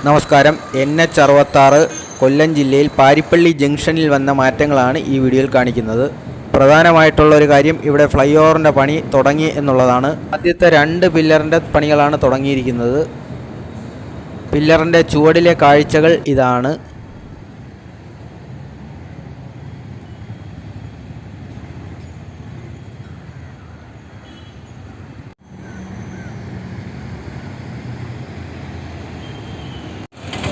നമസ്കാരം. NH66 കൊല്ലം ജില്ലയിൽ പാരിപ്പള്ളി ജംഗ്ഷനിൽ വന്ന മാറ്റങ്ങളാണ് ഈ വീഡിയോയിൽ കാണിക്കുന്നത്. പ്രധാനമായിട്ടുള്ള ഒരു കാര്യം, ഇവിടെ ഫ്ലൈ ഓവറിൻ്റെ പണി തുടങ്ങി എന്നുള്ളതാണ്. ആദ്യത്തെ 2 പില്ലറിൻ്റെ പണികളാണ് തുടങ്ങിയിരിക്കുന്നത്. പില്ലറിൻ്റെ ചുവടിലെ കാഴ്ചകൾ ഇതാണ്.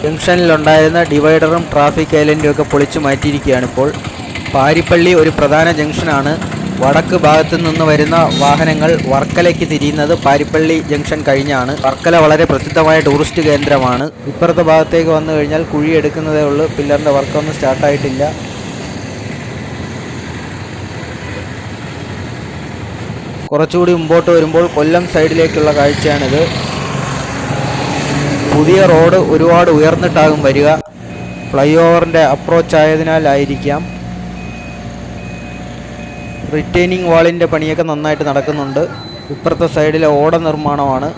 ജംഗ്ഷനിലുണ്ടായിരുന്ന ഡിവൈഡറും ട്രാഫിക് ഐലൻഡും ഒക്കെ പൊളിച്ചു മാറ്റിയിരിക്കുകയാണിപ്പോൾ. പാരിപ്പള്ളി ഒരു പ്രധാന ജംഗ്ഷനാണ്. വടക്ക് ഭാഗത്തു നിന്ന് വരുന്ന വാഹനങ്ങൾ വർക്കലയ്ക്ക് തിരിയുന്നത് പാരിപ്പള്ളി ജംഗ്ഷൻ കഴിഞ്ഞാണ്. വർക്കല വളരെ പ്രസിദ്ധമായ ടൂറിസ്റ്റ് കേന്ദ്രമാണ്. ഇപ്പുറത്തെ ഭാഗത്തേക്ക് വന്നു കഴിഞ്ഞാൽ കുഴി എടുക്കുന്നതേ ഉള്ളൂ. പില്ലറിൻ്റെ വർക്കൊന്നും സ്റ്റാർട്ടായിട്ടില്ല. കുറച്ചുകൂടി മുമ്പോട്ട് വരുമ്പോൾ കൊല്ലം സൈഡിലേക്കുള്ള കാഴ്ചയാണിത്. പുതിയ റോഡ് ഒരുപാട് ഉയർന്നിട്ടാകും വരിക. Fly ഓവറിൻ്റെ approach ആയതിനാലായിരിക്കാം. റിറ്റെയിനിങ് വാളിൻ്റെ പണിയൊക്കെ നന്നായിട്ട് നടക്കുന്നുണ്ട്. ഇപ്പുറത്തെ സൈഡിലെ ഓട നിർമ്മാണമാണ്.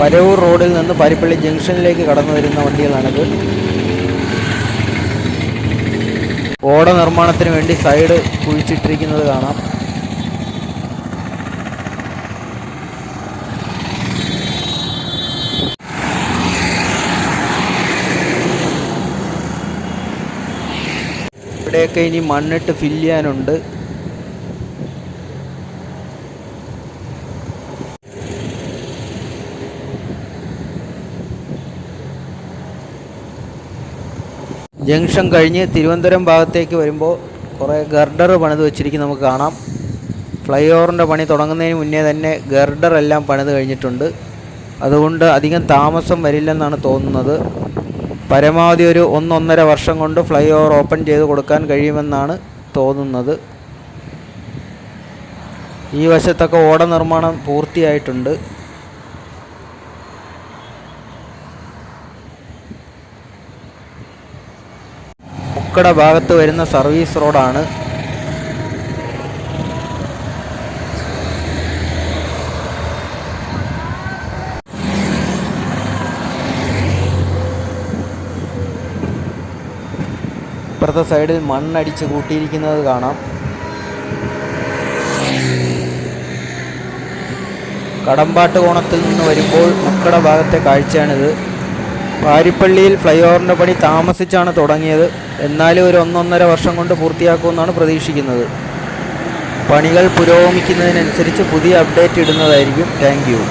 പരവൂർ റോഡിൽ നിന്ന് പാരിപ്പള്ളി ജംഗ്ഷനിലേക്ക് കടന്നു വരുന്ന വണ്ടികളാണിത്. ഓട നിർമ്മാണത്തിന് വേണ്ടി സൈഡ് കുഴിച്ചിട്ടിരിക്കുന്നത് കാണാം. ഇവിടെയൊക്കെ ഇനി മണ്ണിട്ട് ഫില്ല് ചെയ്യാനുണ്ട്. ജംഗ്ഷൻ കഴിഞ്ഞ് തിരുവനന്തപുരം ഭാഗത്തേക്ക് വരുമ്പോൾ കുറേ ഗർഡർ പണിത് വെച്ചിരിക്കും നമുക്ക് കാണാം. ഫ്ലൈ ഓവറിൻ്റെ പണി തുടങ്ങുന്നതിന് മുന്നേ തന്നെ ഗർഡർ എല്ലാം പണിത് കഴിഞ്ഞിട്ടുണ്ട്. അതുകൊണ്ട് അധികം താമസം വരില്ലെന്നാണ് തോന്നുന്നത്. പരമാവധി ഒരു 1-1.5 വർഷം കൊണ്ട് ഫ്ലൈ ഓവർ ഓപ്പൺ ചെയ്ത് കൊടുക്കാൻ കഴിയുമെന്നാണ് തോന്നുന്നത്. ഈ വശത്തൊക്കെ ഓട നിർമ്മാണം പൂർത്തിയായിട്ടുണ്ട്. മുക്കട ഭാഗത്ത് വരുന്ന സർവീസ് റോഡാണ്. ഇപ്പുറത്തെ സൈഡിൽ മണ്ണടിച്ച് കൂട്ടിയിരിക്കുന്നത് കാണാം. കടമ്പാട്ട് കോണത്തിൽ നിന്ന് വരുമ്പോൾ മുക്കട ഭാഗത്തെ കാഴ്ചയാണിത്. പാരിപ്പള്ളിയിൽ ഫ്ലൈ ഓവറിൻ്റെ പണി താമസിച്ചാണ് തുടങ്ങിയത്. എന്നാലും ഒരു 1-1.5 വർഷം കൊണ്ട് പൂർത്തിയാക്കുമെന്നാണ് പ്രതീക്ഷിക്കുന്നത്. പണികൾ പുരോഗമിക്കുന്നതിനനുസരിച്ച് പുതിയ അപ്ഡേറ്റ് ഇടുന്നതായിരിക്കും. Thank you.